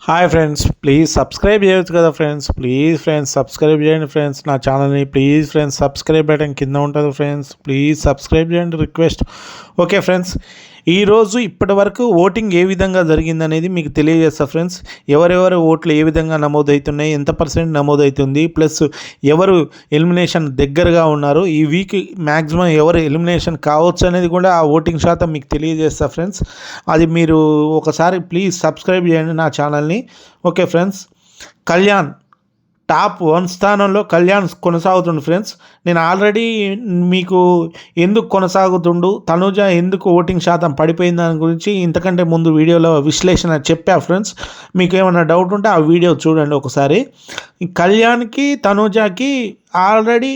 Hi friends, please subscribe చేయొచ్చు కదా friends. Please friends subscribe చేయండి ఫ్రెండ్స్ నా ఛానల్ని. ప్లీజ్ ఫ్రెండ్స్ సబ్స్క్రైబ్ బటన్ కింద ఉంటుంది ఫ్రెండ్స్. ప్లీజ్ సబ్స్క్రైబ్ చేయండి, రిక్వెస్ట్. ఓకే ఫ్రెండ్స్, ఈరోజు ఇప్పటి వరకు ఓటింగ్ ఏ విధంగా జరిగిందనేది మీకు తెలియజేస్తా ఫ్రెండ్స్. ఎవరెవరు ఓట్లు ఏ విధంగా నమోదవుతున్నాయి, ఎంత పర్సెంట్ నమోదవుతుంది, ప్లస్ ఎవరు ఎలిమినేషన్ దగ్గరగా ఉన్నారు, ఈ వీక్ మ్యాక్సిమం ఎవరు ఎలిమినేషన్ కావచ్చు అనేది కూడా ఆ ఓటింగ్ శాతం మీకు తెలియజేస్తా ఫ్రెండ్స్. అది మీరు ఒకసారి ప్లీజ్ సబ్స్క్రైబ్ చేయండి నా ఛానల్ని. ఓకే ఫ్రెండ్స్, కళ్యాణ్ టాప్ 1 స్థానంలో కళ్యాణ్ కొనసాగుతుండు ఫ్రెండ్స్. నేను ఆల్రెడీ మీకు ఎందుకు కొనసాగుతుండు, తనుజ ఎందుకు ఓటింగ్ శాతం పడిపోయింది దాని గురించి ఇంతకంటే ముందు వీడియోలో విశ్లేషణ చెప్పా ఫ్రెండ్స్. మీకు ఏమైనా డౌట్ ఉంటే ఆ వీడియో చూడండి ఒకసారి. కళ్యాణ్కి తనుజకి ఆల్రెడీ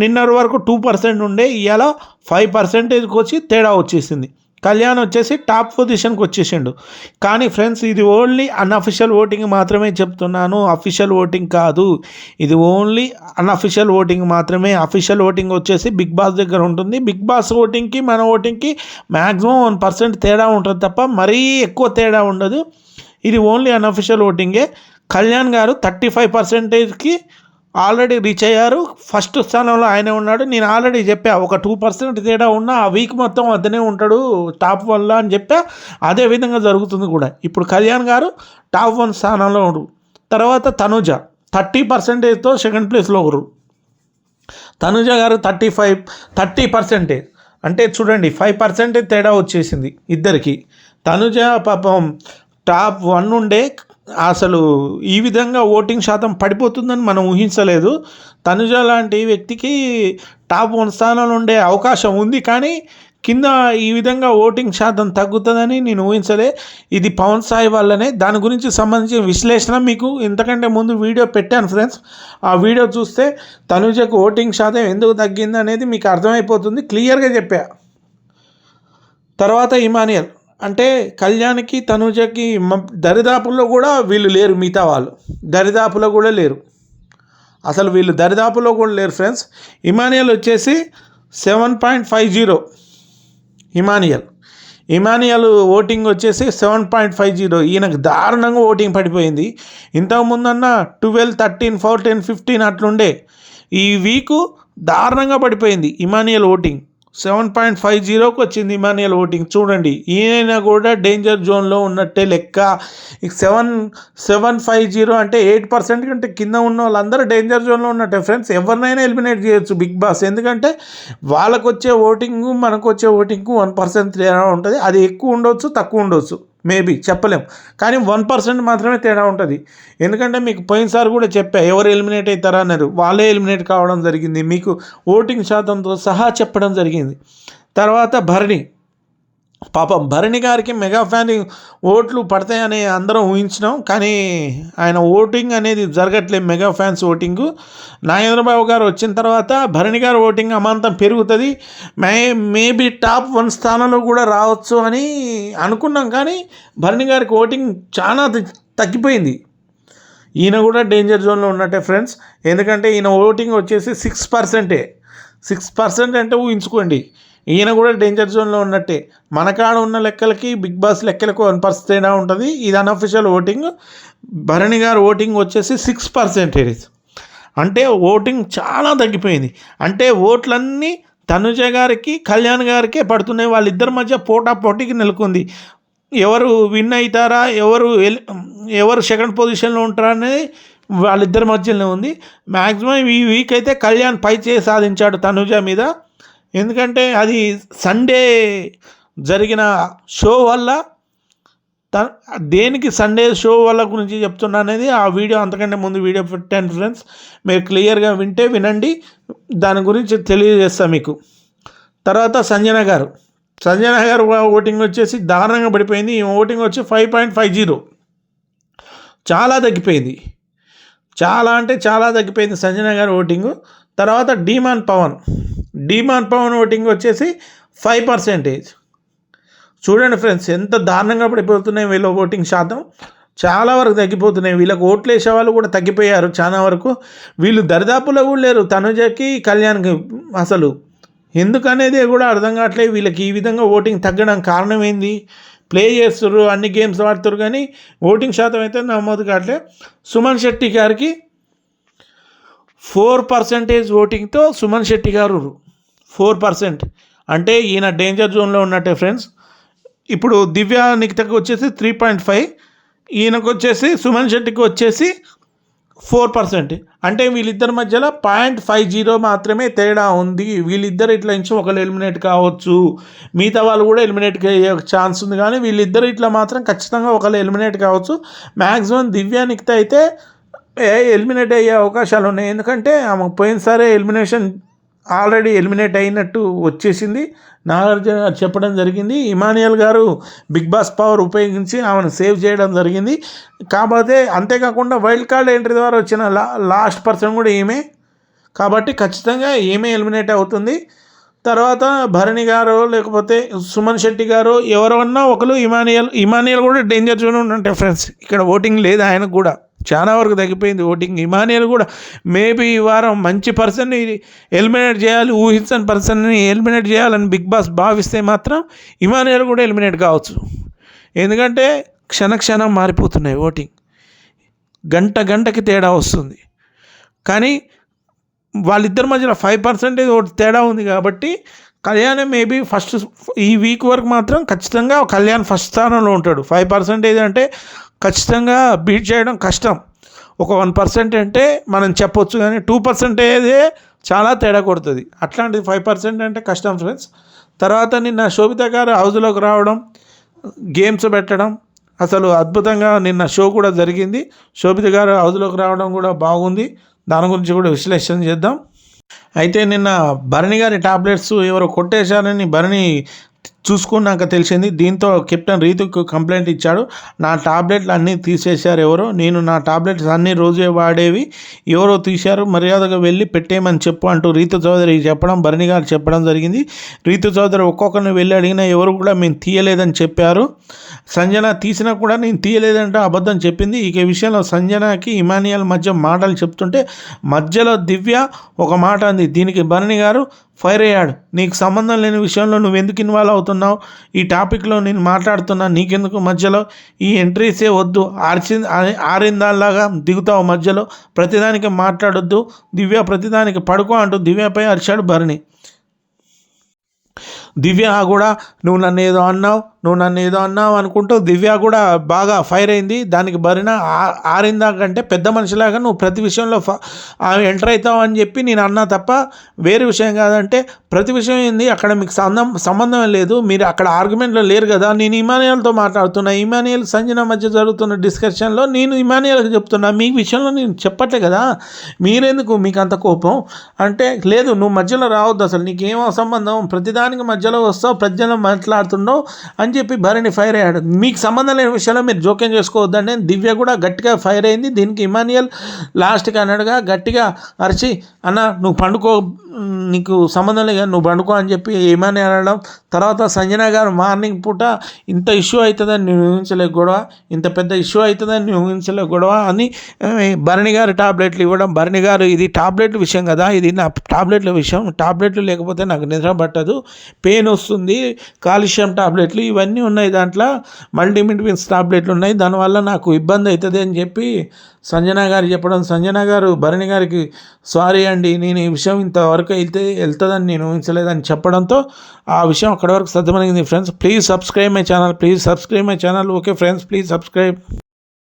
నిన్నటి వరకు 2% ఉండే, ఇవాళ 5%కి వచ్చి తేడా వచ్చేసింది. కళ్యాణ్ వచ్చేసి టాప్ పొజిషన్కి వచ్చేసిండు. కానీ ఫ్రెండ్స్, ఇది ఓన్లీ అన్అఫిషియల్ ఓటింగ్ మాత్రమే చెప్తున్నాను, అఫీషియల్ ఓటింగ్ కాదు. ఇది ఓన్లీ అన్అఫిషియల్ ఓటింగ్ మాత్రమే. అఫీషియల్ ఓటింగ్ వచ్చేసి బిగ్ బాస్ దగ్గర ఉంటుంది. బిగ్ బాస్ ఓటింగ్కి మన ఓటింగ్కి మ్యాక్సిమం 1% తేడా ఉంటుంది తప్ప మరీ ఎక్కువ తేడా ఉండదు. ఇది ఓన్లీ అన్అఫిషియల్ ఓటింగే. కళ్యాణ్ గారు 35%కి ఆల్రెడీ రీచ్ అయ్యారు. ఫస్ట్ స్థానంలో ఆయనే ఉన్నాడు. నేను ఆల్రెడీ చెప్పా, ఒక 2% తేడా ఉన్నా ఆ వీక్ మొత్తం వద్దనే ఉంటాడు టాప్ 1లో అని చెప్పా. అదే విధంగా జరుగుతుంది కూడా. ఇప్పుడు కళ్యాణ్ గారు టాప్ 1 స్థానంలో ఉండరు. తర్వాత తనుజ 30%తో సెకండ్ ప్లేస్లో ఒకరు. తనుజ గారు 30% అంటే చూడండి, 5% తేడా వచ్చేసింది ఇద్దరికి. తనుజ పాపం టాప్ 1 ఉండే అసలు ఈ విధంగా ఓటింగ్ శాతం పడిపోతుందని మనం ఊహించలేదు. తనుజ లాంటి వ్యక్తికి టాప్ 1 స్థానంలో ఉండే అవకాశం ఉంది, కానీ కింద ఈ విధంగా ఓటింగ్ శాతం తగ్గుతుందని నేను ఊహించలే. ఇది పవన్ సాయి వల్లనే. దాని గురించి సంబంధించిన విశ్లేషణ మీకు ఇంతకంటే ముందు వీడియో పెట్టాను ఫ్రెండ్స్. ఆ వీడియో చూస్తే తనుజకు ఓటింగ్ శాతం ఎందుకు తగ్గింది అనేది మీకు అర్థమైపోతుంది. క్లియర్గా చెప్పా. తర్వాత ఇమానియల్ అంటే కళ్యాణ్కి తనుజకి దరిదాపుల్లో కూడా వీళ్ళు లేరు. మిగతా వాళ్ళు దరిదాపులో కూడా లేరు. అసలు వీళ్ళు దరిదాపులో కూడా లేరు ఫ్రెండ్స్. ఇమానియల్ వచ్చేసి 7.50. ఇమానియల్ ఓటింగ్ వచ్చేసి 7.50. ఈయనకు దారుణంగా ఓటింగ్ పడిపోయింది. ఇంతకుముందన్న 12, 13, 14, 15 అట్లుండే. ఈ వీకు దారుణంగా పడిపోయింది ఇమానియల్ ఓటింగ్. 7.50కి వచ్చింది ఇమానియల్ ఓటింగ్. చూడండి, ఈయన కూడా డేంజర్ జోన్లో ఉన్నట్టే లెక్క. 750 అంటే 8% కంటే కింద ఉన్న వాళ్ళందరూ డేంజర్ జోన్లో ఉన్నట్టే ఫ్రెండ్స్. ఎవరినైనా ఎలిమినేట్ చేయొచ్చు బిగ్ బాస్. ఎందుకంటే వాళ్ళకు వచ్చే ఓటింగు మనకు వచ్చే ఓటింగ్కు 1% తేడా ఉంటుంది. అది ఎక్కువ ఉండొచ్చు, తక్కువ ఉండొచ్చు, మేబీ చెప్పలేం. కానీ 1% మాత్రమే తేడా ఉంటుంది. ఎందుకంటే మీకు పోయినసారి కూడా చెప్పా, ఎవరు ఎలిమినేట్ అవుతారా అన్నారు. వాళ్ళే ఎలిమినేట్ కావడం జరిగింది. మీకు ఓటింగ్ శాతంతో సహా చెప్పడం జరిగింది. తర్వాత భరణి, పాపం భరణి గారికి మెగా ఫ్యాన్ ఓట్లు పడతాయని అందరం ఊహించినాం, కానీ ఆయన ఓటింగ్ అనేది జరగట్లేదు. మెగా ఫ్యాన్స్ ఓటింగు నాగేంద్రబాబు గారు వచ్చిన తర్వాత భరణి గారు ఓటింగ్ అమాంతం పెరుగుతుంది. మేబీ టాప్ 1 స్థానంలో కూడా రావచ్చు అని అనుకున్నాం, కానీ భరణి గారికి ఓటింగ్ చాలా తగ్గిపోయింది. ఈయన కూడా డేంజర్ జోన్లో ఉన్నట్టే ఫ్రెండ్స్. ఎందుకంటే ఈయన ఓటింగ్ వచ్చేసి 6% అంటే ఊహించుకోండి. ఈయన కూడా డేంజర్ జోన్లో ఉన్నట్టే. మన కాడ ఉన్న లెక్కలకి బిగ్ బాస్ లెక్కలకు 1% తేడా ఉంటుంది. ఇది unofficial voting. Bharani garu voting వచ్చేసి 6%. అంటే ఓటింగ్ చాలా తగ్గిపోయింది. అంటే ఓట్లన్నీ తనుజ గారికి, కళ్యాణ్ గారికే పడుతున్నాయి. వాళ్ళిద్దరి మధ్య పోటాపోటీకి నెలకొంది. ఎవరు విన్ అవుతారా, ఎవరు సెకండ్ పొజిషన్లో ఉంటారా అనేది వాళ్ళిద్దరి మధ్యలోనే ఉంది. మ్యాక్సిమం ఈ వీక్ అయితే కళ్యాణ్ పై చేయి సాధించాడు తనుజ మీద. ఎందుకంటే అది సండే జరిగిన షో వల్ల. దేనికి సండే షో వల్ల గురించి చెప్తున్నా అనేది ఆ వీడియో అంతకంటే ముందు వీడియో పెట్టాను ఫ్రెండ్స్. మీరు క్లియర్గా వినండి, దాని గురించి తెలియజేస్తాను మీకు. తర్వాత సంజన గారు ఓటింగ్ వచ్చేసి దారుణంగా పడిపోయింది. ఈ ఓటింగ్ వచ్చి 5.50. చాలా తగ్గిపోయింది. చాలా అంటే చాలా తగ్గిపోయింది సంజన గారు ఓటింగు. తర్వాత డీమాన్ పవన్ ఓటింగ్ వచ్చేసి 5%. చూడండి ఫ్రెండ్స్, ఎంత దారుణంగా పడిపోతున్నాయి వీళ్ళ ఓటింగ్ శాతం. చాలా వరకు తగ్గిపోతున్నాయి. వీళ్ళకి ఓట్లు వేసే వాళ్ళు కూడా తగ్గిపోయారు చాలా వరకు. వీళ్ళు దరిదాపులో కూడా లేరు తనుజకి, కళ్యాణ్కి. అసలు ఎందుకనేది కూడా అర్థం కావట్లేదు వీళ్ళకి ఈ విధంగా ఓటింగ్ తగ్గడం కారణం ఏంది. ప్లే చేస్తుర్రు, అన్ని గేమ్స్ ఆడుతుర్రు, కానీ ఓటింగ్ శాతం అయితే నమోదు కావట్లే. సుమన్ శెట్టి గారికి 4% ఓటింగ్తో సుమన్ శెట్టి గారు 4%. అంటే ఈయన డేంజర్ జోన్లో ఉన్నట్టే ఫ్రెండ్స్. ఇప్పుడు దివ్య నిఖితకు వచ్చేసి 3.5, ఈయనకు వచ్చేసి సుమన్ శెట్టికి వచ్చేసి 4%. అంటే వీళ్ళిద్దరి మధ్యలో 0.50 మాత్రమే తేడా ఉంది. వీళ్ళిద్దరు ఇట్లా నుంచి ఒకళ్ళు ఎలిమినేట్ కావచ్చు, మిగతా వాళ్ళు కూడా ఎలిమినేట్ అయ్యే ఛాన్స్ ఉంది, కానీ వీళ్ళిద్దరు ఇట్లా మాత్రం ఖచ్చితంగా ఒకళ్ళు ఎలిమినేట్ కావచ్చు. మ్యాక్సిమం దివ్య నిఖిత అయితే ఎలిమినేట్ అయ్యే అవకాశాలు ఉన్నాయి. ఎందుకంటే ఆమె పోయినసారి ఆల్రెడీ ఎలిమినేట్ అయినట్టు వచ్చేసింది. నాగార్జున చెప్పడం జరిగింది. ఇమానియల్ గారు బిగ్ బాస్ పవర్ ఉపయోగించి ఆమెను సేవ్ చేయడం జరిగింది. కాకపోతే అంతేకాకుండా వైల్డ్ కార్డ్ ఎంట్రీ ద్వారా వచ్చిన లాస్ట్ పర్సన్ కూడా ఈమె, కాబట్టి ఖచ్చితంగా ఈమె ఎలిమినేట్ అవుతుంది. తర్వాత భరణి గారు లేకపోతే సుమన్ శెట్టి గారు ఎవరన్నా ఒకరు, ఇమానియల్ కూడా డేంజర్ జోన్ ఉంటే ఫ్రెండ్స్. ఇక్కడ ఓటింగ్ లేదు, ఆయనకు కూడా చాలా వరకు తగ్గిపోయింది ఓటింగ్. ఇమానియల్ కూడా మేబీ ఈ వారం మంచి పర్సన్ని ఎలిమినేట్ చేయాలి, ఊహించని పర్సన్ని ఎలిమినేట్ చేయాలని బిగ్ బాస్ భావిస్తే మాత్రం ఇమానియల్ కూడా ఎలిమినేట్ కావచ్చు. ఎందుకంటే క్షణక్షణం మారిపోతున్నాయి ఓటింగ్, గంటకి తేడా వస్తుంది. కానీ వాళ్ళిద్దరి మధ్యలో 5% తేడా ఉంది కాబట్టి కళ్యాణ్ మేబీ ఫస్ట్ ఈ వీక్ వరకు మాత్రం ఖచ్చితంగా కళ్యాణ్ ఫస్ట్ స్థానంలో ఉంటాడు. 5% అంటే ఖచ్చితంగా బీట్ చేయడం కష్టం. ఒక 1% అంటే మనం చెప్పొచ్చు, కానీ 2% చాలా తేడా కొడుతుంది. అట్లాంటిది 5% అంటే కష్టం ఫ్రెండ్స్. తర్వాత నిన్న శోభిత గారు హౌస్లోకి రావడం, గేమ్స్ పెట్టడం అసలు అద్భుతంగా నిన్న షో కూడా జరిగింది. శోభిత గారు హౌస్లోకి రావడం కూడా బాగుంది. దాని గురించి కూడా విశ్లేషణ చేద్దాం. అయితే నిన్న భరణి గారి టాబ్లెట్స్ ఎవరో కొట్టేశారని భరణి చూసుకున్నాక తెలిసింది. దీంతో కెప్టెన్ రీతుకు కంప్లైంట్ ఇచ్చాడు. నా టాబ్లెట్లు అన్నీ తీసేశారు ఎవరో, నేను నా టాబ్లెట్స్ అన్నీ రోజే వాడేవి, ఎవరో తీశారు, మర్యాదగా వెళ్ళి పెట్టేయమని చెప్పు అంటూ రీతు చౌదరి చెప్పడం, భరణి గారు చెప్పడం జరిగింది. రీతు చౌదరి ఒక్కొక్కరిని వెళ్ళి అడిగినా ఎవరు కూడా మేము తీయలేదని చెప్పారు. సంజన తీసినా కూడా నేను తీయలేదంటే అబద్ధం చెప్పింది. ఈ విషయంలో సంజనకి ఇమానియల్ మధ్య మాటలు చెప్తుంటే మధ్యలో దివ్య ఒక మాట అంది. దీనికి భరణి గారు ఫైర్ అయ్యాడు. నీకు సంబంధం లేని విషయంలో నువ్వు ఎందుకు ఇన్వాల్వ్ అవుతున్నావు, ఈ టాపిక్లో నేను మాట్లాడుతున్నా, నీకెందుకు మధ్యలో ఈ ఎంట్రీసే వద్దు, ఆరిందాల్లాగా దిగుతావు మధ్యలో, ప్రతిదానికి మాట్లాడొద్దు, దివ్య ప్రతిదానికి పడుకో అంటూ దివ్యపై అరిచాడు భరణి. దివ్య కూడా నువ్వు నన్ను ఏదో అన్నావు అనుకుంటూ దివ్య కూడా బాగా ఫైర్ అయింది. దానికి భరిన ఆరిందాకంటే పెద్ద మనిషిలాగా నువ్వు ప్రతి విషయంలో ఎంటర్ అవుతావు అని చెప్పి నేను అన్నా తప్ప వేరే విషయం కాదంటే, ప్రతి విషయం ఏంది అక్కడ మీకు సంబంధం లేదు, మీరు అక్కడ ఆర్గ్యుమెంట్లో లేరు కదా. నేను ఇమానియల్తో మాట్లాడుతున్నా, ఇమానియల్ సంజన మధ్య జరుగుతున్న డిస్కషన్లో నేను ఇమానియల్కి చెప్తున్నా, మీ విషయంలో నేను చెప్పట్లే కదా, మీరెందుకు మీకు అంత కోపం అంటే, లేదు నువ్వు మధ్యలో రావద్దు, అసలు నీకేమో సంబంధం, ప్రతిదానికి మధ్యలో వస్తావు, ప్రజలు మాట్లాడుతున్నావు అని చెప్పి భరణి ఫైర్ అయ్యాడు. మీకు సంబంధం లేని విషయంలో మీరు జోక్యం చేసుకోవద్దండి. దివ్య కూడా గట్టిగా ఫైర్ అయింది. దీనికి ఇమానియల్ లాస్ట్కి అన్నాడుగా గట్టిగా అరిచి, అన్న నువ్వు పండుకో, నీకు సంబంధం లేదు నువ్వు పండుకో అని చెప్పి ఏమని అనడం. తర్వాత సంజన గారు మార్నింగ్ పూట ఇంత ఇష్యూ అవుతుందని నేను ఊహించలే గొడవ, ఇంత పెద్ద ఇష్యూ అవుతుందని నేను ఊహించలే గొడవ అని భరణి గారు టాబ్లెట్లు ఇవ్వడం. భరణి గారు ఇది టాబ్లెట్ల విషయం కదా, ఇది నా టాబ్లెట్ల విషయం, టాబ్లెట్లు లేకపోతే నాకు నిద్ర పట్టదు, పెయిన్ వస్తుంది, కాల్షియం టాబ్లెట్లు ఇవన్నీ ఉన్నాయి, దాంట్లో మల్టీవిటమిన్స్ టాబ్లెట్లు ఉన్నాయి, దానివల్ల నాకు ఇబ్బంది అవుతుంది అని చెప్పి సంజన గారు చెప్పడం. సంజన గారు భరణి గారికి సారీ అండి, నేను ఈ విషయం ఇంతవరకు వెళ్తుందని నేను ఊహించలేదని చెప్పడంతో ఆ విషయం అక్కడి వరకు సర్దుమణిగింది. Friends please subscribe my channel, okay friends please subscribe.